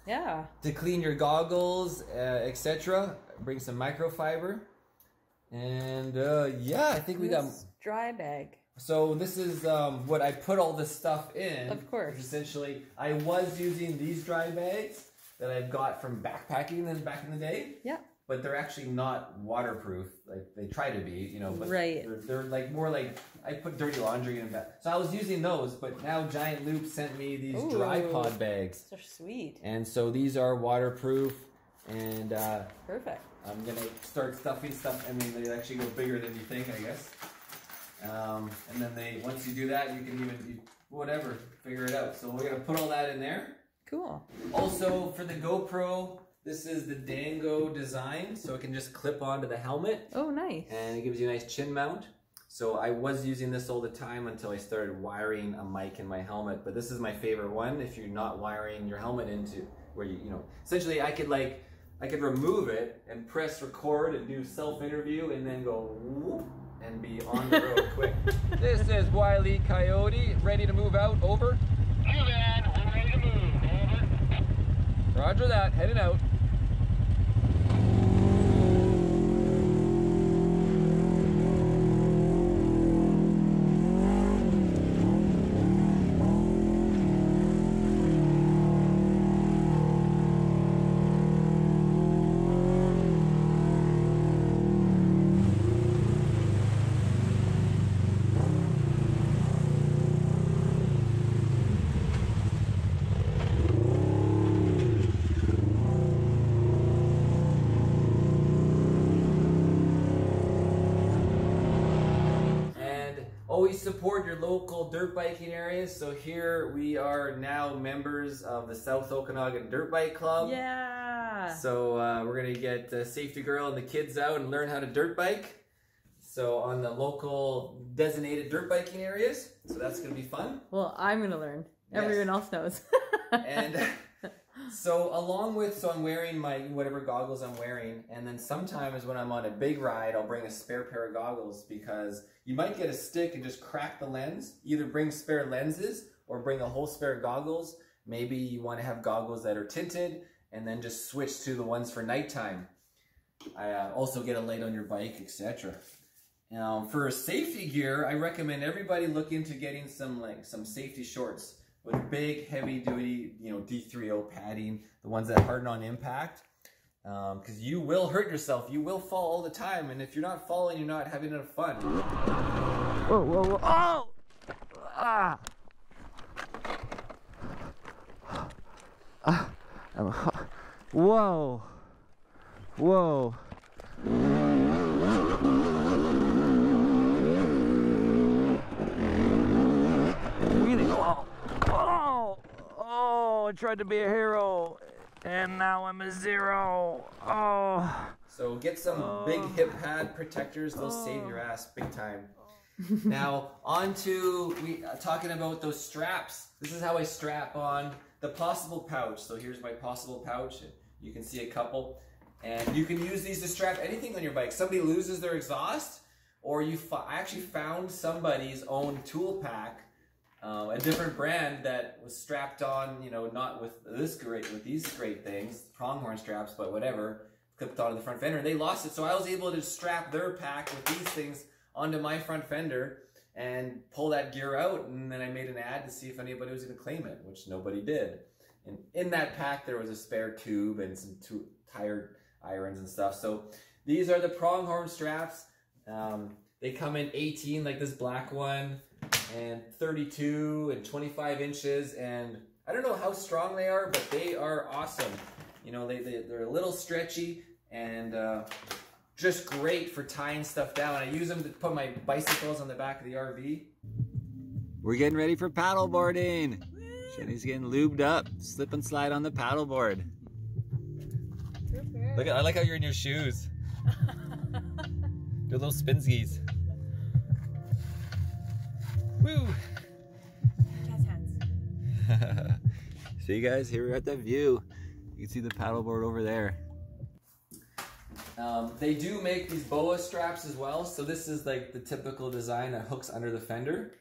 yeah, to clean your goggles, etc. Bring some microfiber. And yeah, I think we got dry bag. So this is what I put all this stuff in. Of course. Essentially, I was using these dry bags that I've got from backpacking back in the day. Yeah. But they're actually not waterproof. Like they try to be, you know. But right. They're like more like I put dirty laundry in that. So I was using those, but now Giant Loop sent me these dry pod bags. They're sweet. And so these are waterproof, and perfect. I'm gonna start stuffing stuff. I mean, they actually go bigger than you think, I guess. And then once you do that, you can even whatever, figure it out. So we're gonna put all that in there. Cool. Also for the GoPro, this is the Dango design, so it can just clip onto the helmet. Oh, nice. And it gives you a nice chin mount. So I was using this all the time until I started wiring a mic in my helmet, but this is my favorite one if you're not wiring your helmet into where you know, essentially I could remove it and press record and do self-interview and then go whoop and be on the road quick. This is Wile E. Coyote, ready to move out, over. Hey man, we're ready to move, over. Roger that, heading out. Always support your local dirt biking areas. So here we are now members of the South Okanagan Dirt Bike Club. Yeah. So we're gonna get Safetygirl and the kids out and learn how to dirt bike. So on the local designated dirt biking areas. So that's gonna be fun. Well, I'm gonna learn. Yes. Everyone else knows. And so I'm wearing my whatever goggles I'm wearing, and then sometimes when I'm on a big ride, I'll bring a spare pair of goggles because you might get a stick and just crack the lens. Either bring spare lenses or bring a whole spare goggles. Maybe you want to have goggles that are tinted and then just switch to the ones for nighttime. Also get a light on your bike, etc. For safety gear, I recommend everybody look into getting some safety shorts with big, heavy-duty, you know, D3O padding, the ones that harden on impact, because you will hurt yourself. You will fall all the time, and if you're not falling, you're not having enough fun. Whoa, whoa, whoa! Oh! Ah! Whoa! Whoa! Really? Oh! Oh! I tried to be a hero, and now I'm a zero. Oh! So get some big hip pad protectors. They'll save your ass big time. Now on to talking about those straps. This is how I strap on the possible pouch. So here's my possible pouch. You can see a couple, and you can use these to strap anything on your bike. Somebody loses their exhaust, or I actually found somebody's own tool pack, a different brand that was strapped on, you know, not with these great things, pronghorn straps, but whatever, clipped onto the front fender. They lost it, so I was able to strap their pack with these things onto my front fender and pull that gear out, and then I made an ad to see if anybody was going to claim it, which nobody did. And in that pack, there was a spare tube and some tire irons and stuff. So these are the pronghorn straps. They come in 18, like this black one, and 32 and 25 inches. And I don't know how strong they are, but they are awesome. You know, they're a little stretchy and just great for tying stuff down. I use them to put my bicycles on the back of the RV. We're getting ready for paddleboarding. Jenny's getting lubed up. Slip and slide on the paddleboard. Look at, I like how you're in your shoes. Your little spin skis. Woo! Jazz hands. See guys, here we're at that view. You can see the paddleboard over there. They do make these Boa straps as well. So this is like the typical design that hooks under the fender.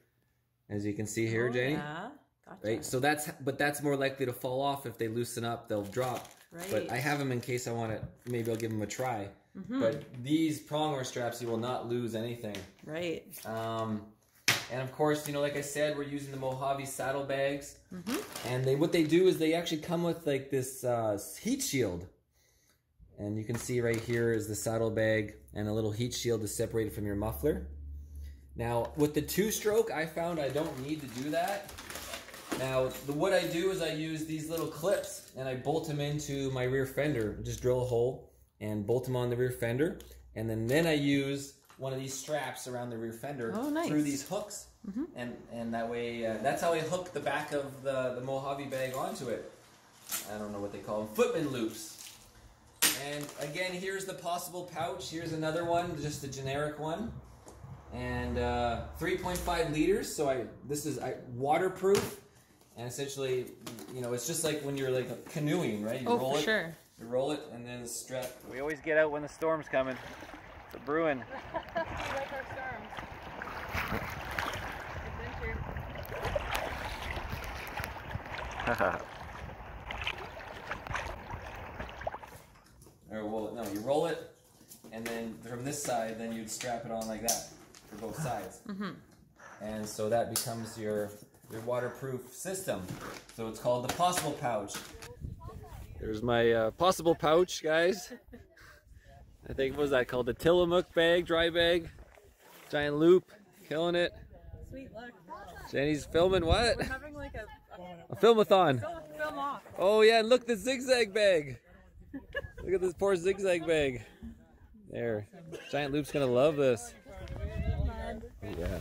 As you can see here, Jenny. Yeah, gotcha. Right, so that's more likely to fall off. If they loosen up, they'll drop. Right. But I have them in case I want to, maybe I'll give them a try. But these pronghorn straps, you will not lose anything. Right. And of course, you know, like I said, we're using the Mojave Saddle Bags. And what they do is they actually come with like this heat shield. And you can see right here is the saddle bag and a little heat shield to separate it from your muffler. Now, with the two-stroke, I found I don't need to do that. Now, what I do is I use these little clips and I bolt them into my rear fender. Just drill a hole and bolt them on the rear fender. And then I use one of these straps around the rear fender through these hooks. And that way, that's how I hook the back of the Mojave bag onto it. I don't know what they call them, footman loops. And again, here's the possible pouch. Here's another one, just a generic one. And 3.5 liters, so this is waterproof. And essentially, you know, it's just like when you're like canoeing, right? You roll it, sure. You roll it and then strap. We always get out when the storm's coming. It's a brewing. We like our storms. Adventure. Or well, no, you roll it, and then from this side, then you'd strap it on like that for both sides. And so that becomes your waterproof system. So it's called the possible pouch. There's my possible pouch, guys. I think, what was that called? The Tillamook bag, dry bag. Giant loop, killing it. Sweet, look. Jenny's filming what? We're having like A filmathon. film off. Oh yeah, and look, the zigzag bag. Look at this poor zigzag bag. There. Giant Loop's gonna love this. Yeah.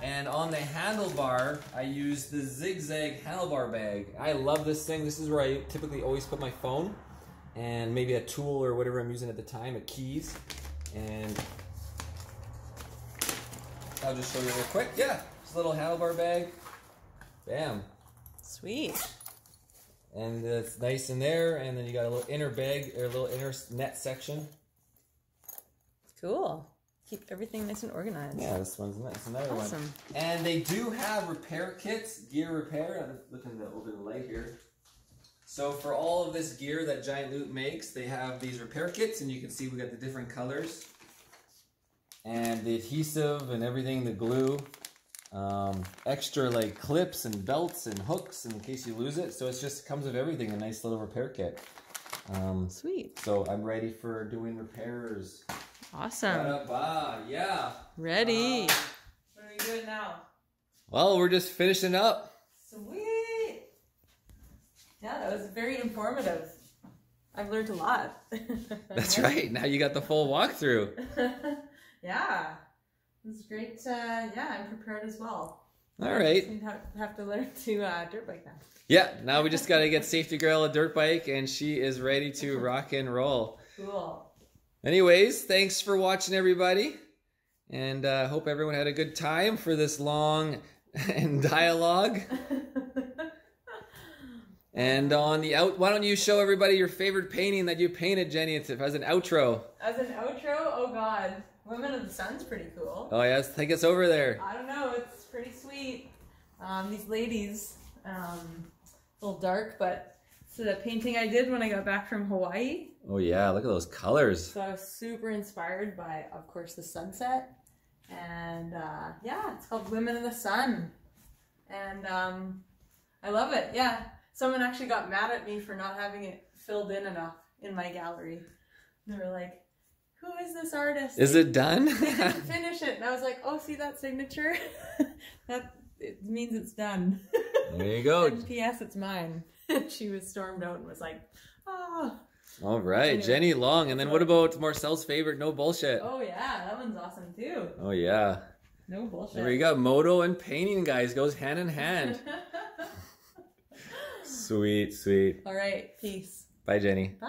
And on the handlebar, I use the zigzag handlebar bag. I love this thing. This is where I typically always put my phone and maybe a tool or whatever I'm using at the time, a keys. And I'll just show you real quick. Yeah, just a little handlebar bag. Bam. Sweet. And it's nice in there, and then you got a little inner bag, or a little inner net section. Cool. Keep everything nice and organized. Yeah, this one's nice. Another Awesome. one. And they do have repair kits, gear repair. I'm looking over the light here. So for all of this gear that Giant Loop makes, they have these repair kits, and you can see we got the different colors. And the adhesive and everything, the glue. Extra like clips and belts and hooks in case you lose it. So it just comes with everything, a nice little repair kit. Sweet. So I'm ready for doing repairs. Awesome. Yeah. Ready. What are we doing now? Well, we're just finishing up. Sweet. Yeah, that was very informative. I've learned a lot. That's right. Now you got the full walkthrough. Yeah. This is great. Yeah, I'm prepared as well. All right. We have to learn to dirt bike now. Yeah, now we just got to get Safetygirl a dirt bike, and she is ready to rock and roll. Cool. Anyways, thanks for watching, everybody. And hope everyone had a good time for this long and dialogue. And on the why don't you show everybody your favorite painting that you painted, Jenny, as an outro? As an outro? Oh, God. Women of the Sun's pretty cool. Oh, yes. Take us over there. I don't know. It's pretty sweet. These ladies, a little dark, but it's the painting I did when I got back from Hawaii. Oh, yeah. Look at those colors. So I was super inspired by, of course, the sunset. And, yeah, it's called Women of the Sun. And I love it. Yeah. Someone actually got mad at me for not having it filled in enough in my gallery. They were like, who is this artist? Is it done? They didn't finish it. And I was like, oh, see that signature? It means it's done. There you go. And P.S. it's mine. She was stormed out and was like, oh. All right, anyway, Jenny Long. And then what about Marcel's favorite, No Bullshit? Oh, yeah, that one's awesome too. Oh, yeah. No bullshit. There we go. Moto and painting, guys, goes hand in hand. Sweet, sweet. All right, peace. Bye, Jenny. Bye.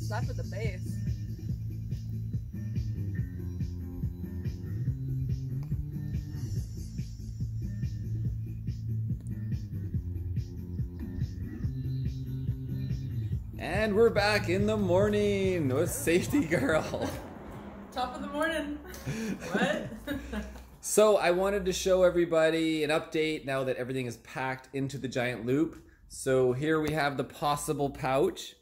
Slap with the bass. And we're back in the morning with Safetygirl. Top of the morning. What? So I wanted to show everybody an update now that everything is packed into the giant loop. So here we have the possible pouch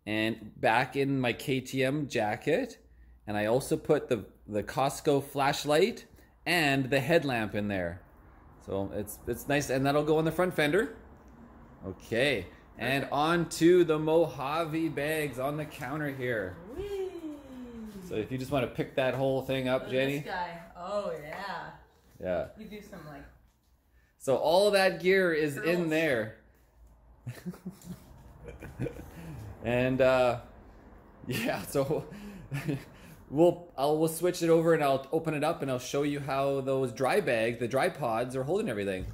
and back in my Ktm jacket. And I also put the Costco flashlight and the headlamp in there. So it's nice, and that'll go on the front fender. Okay. And on to the Mojave bags on the counter here. Whee. So if you just want to pick that whole thing up, Jenny. This guy. Oh, yeah. Yeah. You do some like... So all of that gear is curls. in there. And yeah, so we'll switch it over and I'll open it up and I'll show you how those dry bags, the dry pods, are holding everything.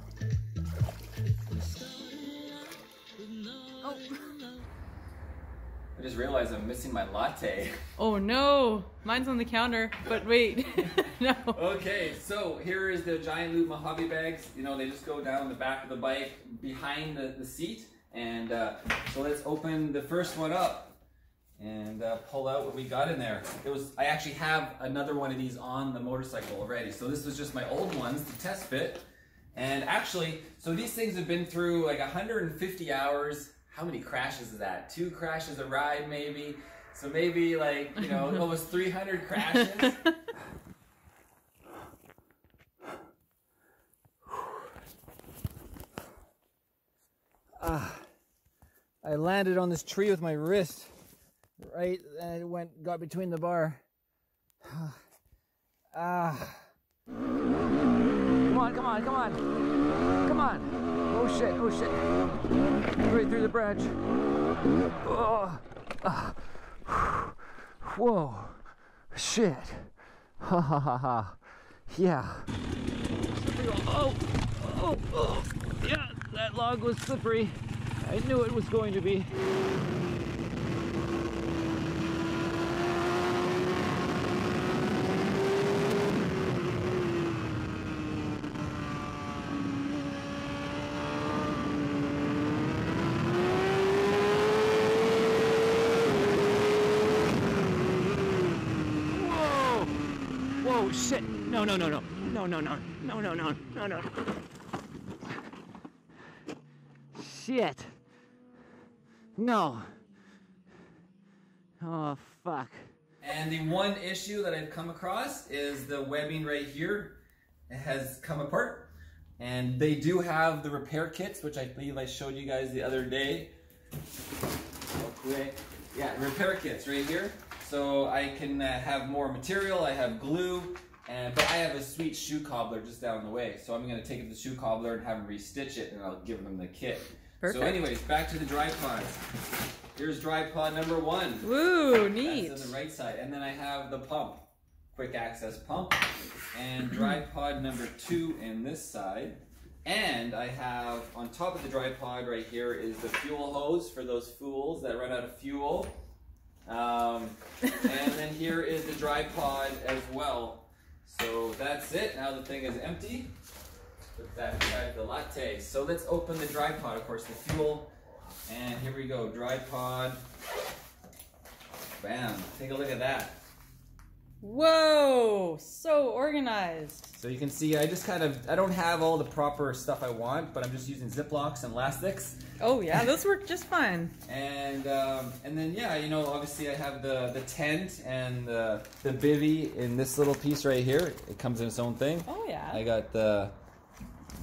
I just realized I'm missing my latte. Oh no, mine's on the counter, but wait, no. Okay, so here is the giant loop Mojave bags. You know, they just go down the back of the bike behind the seat. And so let's open the first one up and pull out what we got in there. I actually have another one of these on the motorcycle already. So this was just my old ones to test fit. And actually, so these things have been through like 150 hours. How many crashes is that? 2 crashes a ride maybe. So maybe like, you know, almost 300 crashes. I landed on this tree with my wrist, right, and it got between the bar. Come on, come on, come on. Come on. Oh shit, oh shit. Right through the branch. Oh. Whoa. Shit. Ha ha ha ha. Yeah. Oh, oh, oh. Yeah, that log was slippery. I knew it was going to be. Whoa! Whoa, shit. No, no, no, no. No, no, no. No, no, no. No, no. Shit. No. Oh, fuck. And the one issue that I've come across is the webbing right here has come apart. And they do have the repair kits, which I believe I showed you guys the other day. Real quick. Yeah, repair kits right here. So I can have more material. I have glue, but I have a sweet shoe cobbler just down the way. So I'm going to take it to the shoe cobbler and have him restitch it, and I'll give them the kit. Perfect. So anyways, back to the dry pods. Here's dry pod number 1. Woo, neat. That's on the right side. And then I have the pump, quick access pump. And dry pod number 2 in this side. And I have, on top of the dry pod right here, is the fuel hose for those fools that run out of fuel. And then here is the dry pod as well. So that's it. Now the thing is empty. Put that beside the latte. So let's open the dry pod, of course, the fuel. And here we go, dry pod. Bam, take a look at that. Whoa, so organized. So you can see I just kind of, I don't have all the proper stuff I want, but I'm just using Ziplocs and elastics. Oh yeah, those work just fine. And then yeah, you know, obviously I have the tent and the bivvy in this little piece right here. It comes in its own thing. Oh yeah. I got the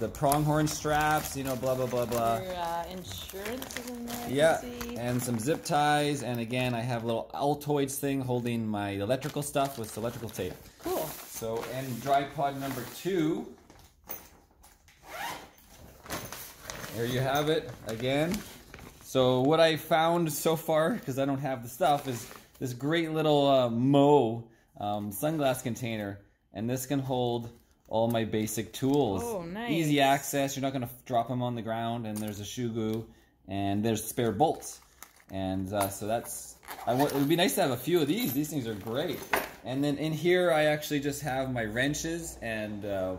pronghorn straps, you know, blah blah blah blah. Your insurance is in there. Yeah, and some zip ties, and again I have a little Altoids thing holding my electrical stuff with electrical tape. Cool. So, and dry pod number 2. There you have it again. So what I found so far, because I don't have the stuff, is this great little Mo sunglass container, and this can hold all my basic tools. Oh, nice. Easy access. You're not going to drop them on the ground, and there's a shoe glue, and there's spare bolts. And so that's, it would be nice to have a few of these. These things are great. And then in here, I actually just have my wrenches and the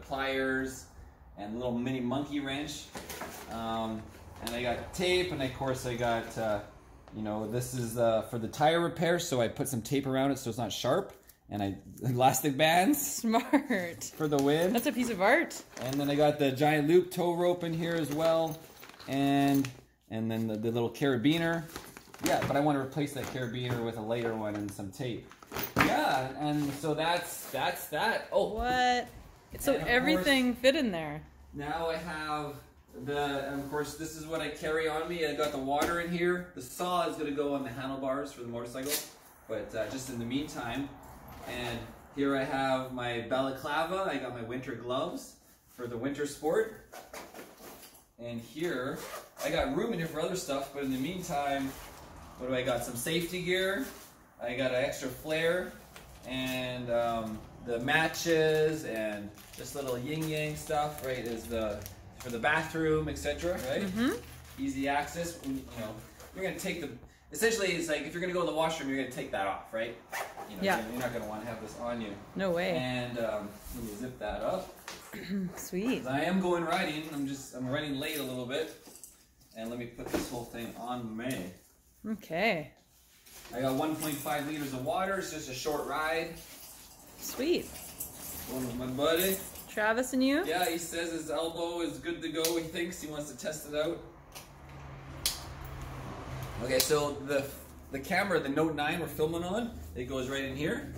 pliers and a little mini monkey wrench. And I got tape, and of course I got, you know, this is for the tire repair, so I put some tape around it so it's not sharp. And elastic bands. Smart. For the wind. That's a piece of art. And then I got the giant loop tow rope in here as well. And then the little carabiner. Yeah, but I want to replace that carabiner with a lighter one and some tape. Yeah, and so that's that. Oh. What? So everything fit in there. Now I have and of course this is what I carry on me. I got the water in here. The saw is going to go on the handlebars for the motorcycle. But just in the meantime, and here I have my balaclava. I got my winter gloves for the winter sport. And here, I got room in here for other stuff, but in the meantime, what do I got? Some safety gear. I got an extra flare, and the matches, and just little yin-yang stuff, right, is for the bathroom, etc., right? Mm-hmm. Easy access. You know, you're going to take essentially, it's like if you're going to go to the washroom, you're going to take that off, right? You know, yeah. You're not going to want to have this on you. No way. And let me zip that up. Sweet. I am going riding. I'm running late a little bit. And let me put this whole thing on me. Okay. I got 1.5 liters of water. It's just a short ride. Sweet. Going with my buddy. Travis and you? Yeah, he says his elbow is good to go. He thinks he wants to test it out. Okay, so the camera, the Note 9 we're filming on, it goes right in here.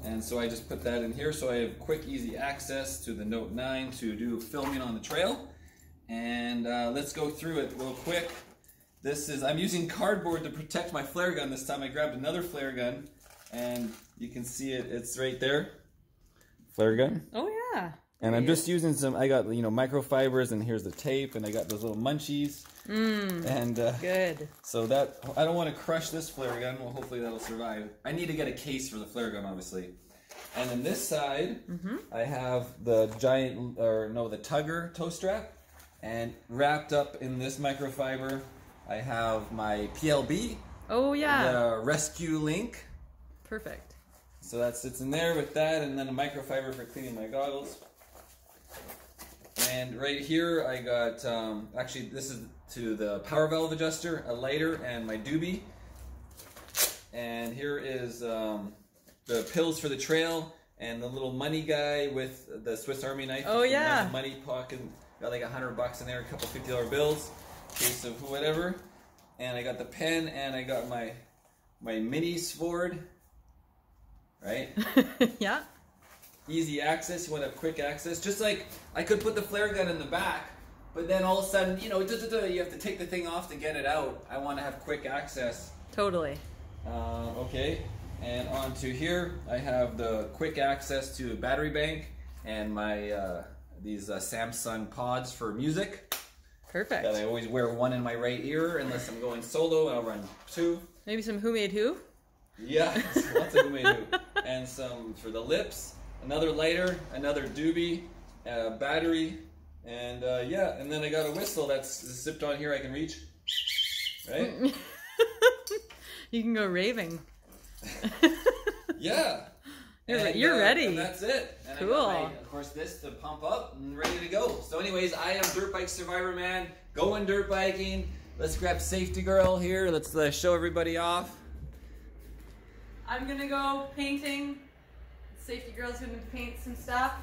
And so I just put that in here so I have quick, easy access to the Note 9 to do filming on the trail. And let's go through it real quick. I'm using cardboard to protect my flare gun this time. I grabbed another flare gun, and you can see it's right there. Flare gun. Oh yeah. And I'm just using I got, you know, microfibers, and here's the tape, and I got those little munchies. And good. So I don't want to crush this flare gun. Well, hopefully that'll survive. I need to get a case for the flare gun, obviously. And then this side, I have the the Tugger toe strap, and wrapped up in this microfiber, I have my PLB. Oh yeah. The Rescue Link. Perfect. So that sits in there with that, and then a microfiber for cleaning my goggles. And right here I got, actually this is to the power valve adjuster, a lighter, and my doobie. And here is the pills for the trail, and the little money guy with the Swiss Army knife. Oh yeah. Money pocket, got like $100 in there, a couple $50 bills, case of whatever. And I got the pen, and I got my mini sword, right? Yeah. Easy access, you want to have quick access. Just like I could put the flare gun in the back, but then all of a sudden, you know, you have to take the thing off to get it out. I want to have quick access. Totally. Okay, and onto here, I have the quick access to a battery bank and my these Samsung pods for music. Perfect. That I always wear one in my right ear unless I'm going solo. I'll run two. Maybe some Who Made Who? Yeah, lots of Who Made Who. And some for the lips. Another lighter, another doobie, battery, and yeah, and then I got a whistle that's zipped on here I can reach, right? You can go raving. Yeah. You're ready. And that's it. And cool. I got of course, this to pump up and ready to go. So anyways, I am Dirt Bike Survivor Man, going dirt biking. Let's grab Safetygirl here. Let's show everybody off. I'm gonna go painting. Safetygirl's gonna paint some stuff.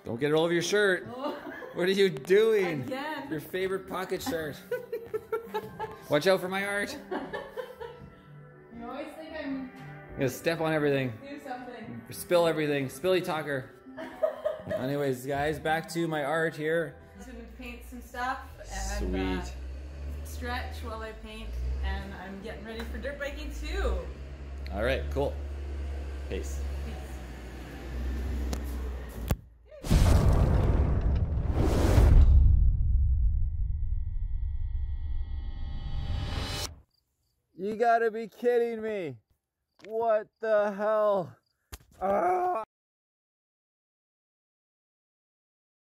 Don't get it all over your shirt. What are you doing? Again. Your favorite pocket shirt. Watch out for my art. You always think I'm gonna step on everything. do something. Spill everything. Spilly talker. Anyways, guys, back to my art here. I'm just gonna paint some stuff and Sweet. stretch while I paint, and I'm getting ready for dirt biking too. All right, cool. Peace. You gotta be kidding me. What the hell? Ah!